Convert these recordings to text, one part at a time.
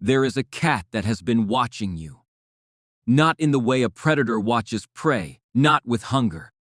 There is a cat that has been watching you. Not in the way a predator watches prey, not with hunger.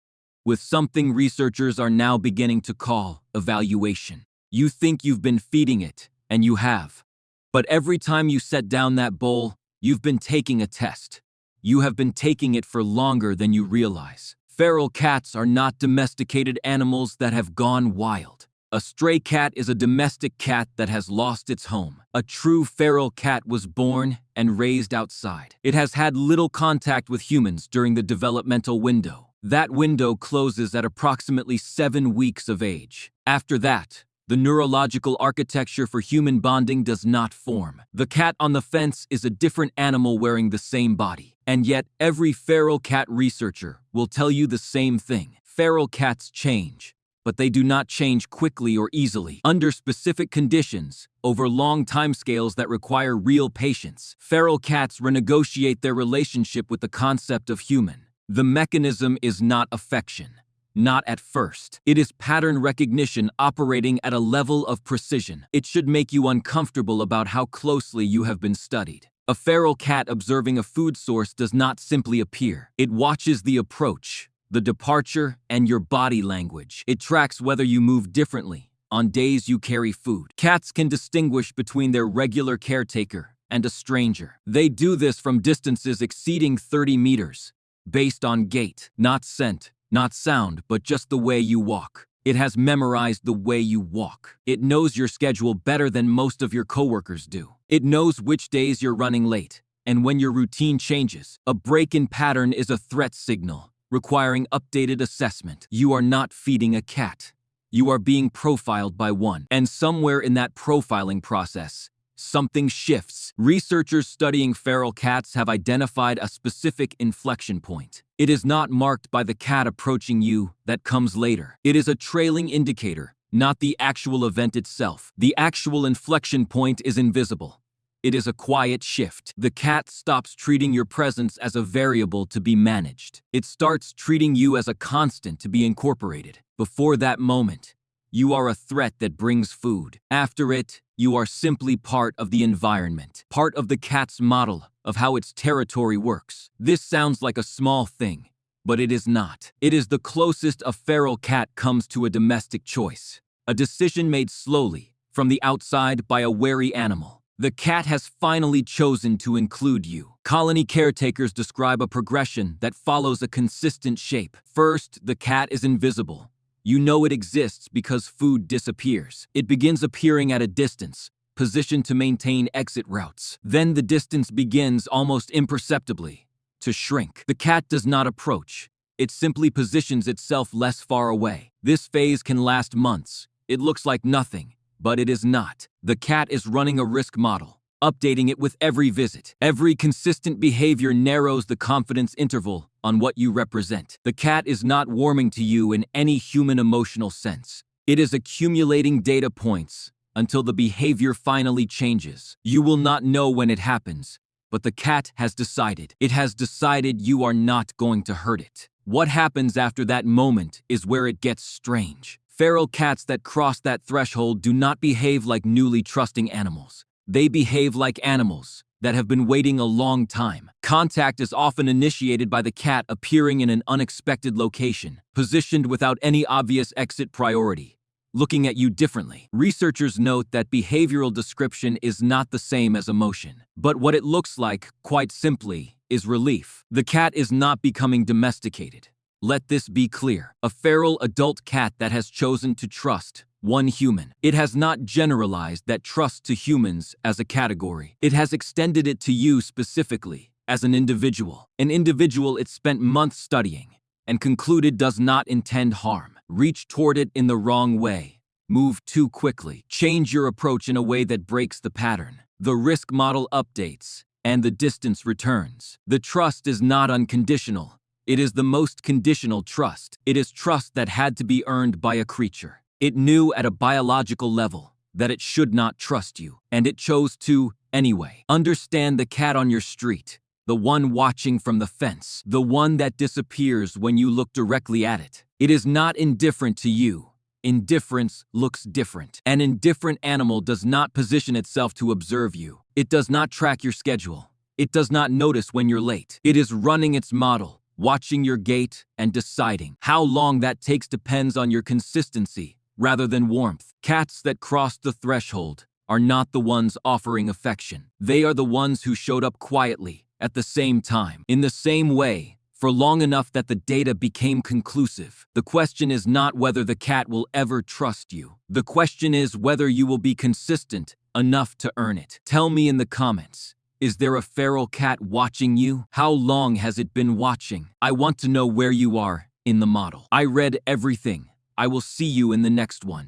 With something researchers are now beginning to call evaluation. You think you've been feeding it, and you have. But every time you set down that bowl, you've been taking a test. You have been taking it for longer than you realize. Feral cats are not domesticated animals that have gone wild. A stray cat is a domestic cat that has lost its home. A true feral cat was born and raised outside. It has had little contact with humans during the developmental window. That window closes at approximately 7 weeks of age. After that, the neurological architecture for human bonding does not form. The cat on the fence is a different animal wearing the same body. And yet, every feral cat researcher will tell you the same thing. Feral cats change, but they do not change quickly or easily. Under specific conditions, over long timescales that require real patience, feral cats renegotiate their relationship with the concept of human. The mechanism is not affection. Not at first. It is pattern recognition operating at a level of precision. It should make you uncomfortable about how closely you have been studied. A feral cat observing a food source does not simply appear. It watches the approach, the departure, and your body language. It tracks whether you move differently on days you carry food. Cats can distinguish between their regular caretaker and a stranger. They do this from distances exceeding 30 meters, based on gait, not scent, not sound, but just the way you walk. It has memorized the way you walk. It knows your schedule better than most of your coworkers do. It knows which days you're running late, and when your routine changes. A break in pattern is a threat signal, requiring updated assessment. You are not feeding a cat. You are being profiled by one. And somewhere in that profiling process, something shifts. Researchers studying feral cats have identified a specific inflection point. It is not marked by the cat approaching you that comes later. It is a trailing indicator, not the actual event itself. The actual inflection point is invisible. It is a quiet shift. The cat stops treating your presence as a variable to be managed. It starts treating you as a constant to be incorporated. Before that moment, you are a threat that brings food. After it, you are simply part of the environment, part of the cat's model of how its territory works. This sounds like a small thing, but it is not. It is the closest a feral cat comes to a domestic choice, a decision made slowly, from the outside by a wary animal. The cat has finally chosen to include you. Colony caretakers describe a progression that follows a consistent shape. First, the cat is invisible. You know it exists because food disappears. It begins appearing at a distance, positioned to maintain exit routes. Then the distance begins almost imperceptibly to shrink. The cat does not approach. It simply positions itself less far away. This phase can last months. It looks like nothing, but it is not. The cat is running a risk model, updating it with every visit. Every consistent behavior narrows the confidence interval on what you represent. The cat is not warming to you in any human emotional sense. It is accumulating data points until the behavior finally changes. You will not know when it happens, but the cat has decided. It has decided you are not going to hurt it. What happens after that moment is where it gets strange. Feral cats that cross that threshold do not behave like newly trusting animals. They behave like animals that have been waiting a long time. Contact is often initiated by the cat appearing in an unexpected location, positioned without any obvious exit priority, looking at you differently. Researchers note that behavioral description is not the same as emotion, but what it looks like, quite simply, is relief. The cat is not becoming domesticated. Let this be clear. A feral adult cat that has chosen to trust one human. It has not generalized that trust to humans as a category. It has extended it to you specifically, as an individual. An individual it spent months studying and concluded does not intend harm. Reach toward it in the wrong way. Move too quickly. Change your approach in a way that breaks the pattern. The risk model updates, and the distance returns. The trust is not unconditional. It is the most conditional trust. It is trust that had to be earned by a creature. It knew at a biological level that it should not trust you, and it chose to anyway. Understand the cat on your street, the one watching from the fence, the one that disappears when you look directly at it. It is not indifferent to you. Indifference looks different. An indifferent animal does not position itself to observe you. It does not track your schedule. It does not notice when you're late. It is running its model, watching your gait, and deciding. How long that takes depends on your consistency rather than warmth. Cats that crossed the threshold are not the ones offering affection. They are the ones who showed up quietly, at the same time, in the same way, for long enough that the data became conclusive. The question is not whether the cat will ever trust you. The question is whether you will be consistent enough to earn it. Tell me in the comments, is there a feral cat watching you? How long has it been watching? I want to know where you are in the model. I read everything. I will see you in the next one.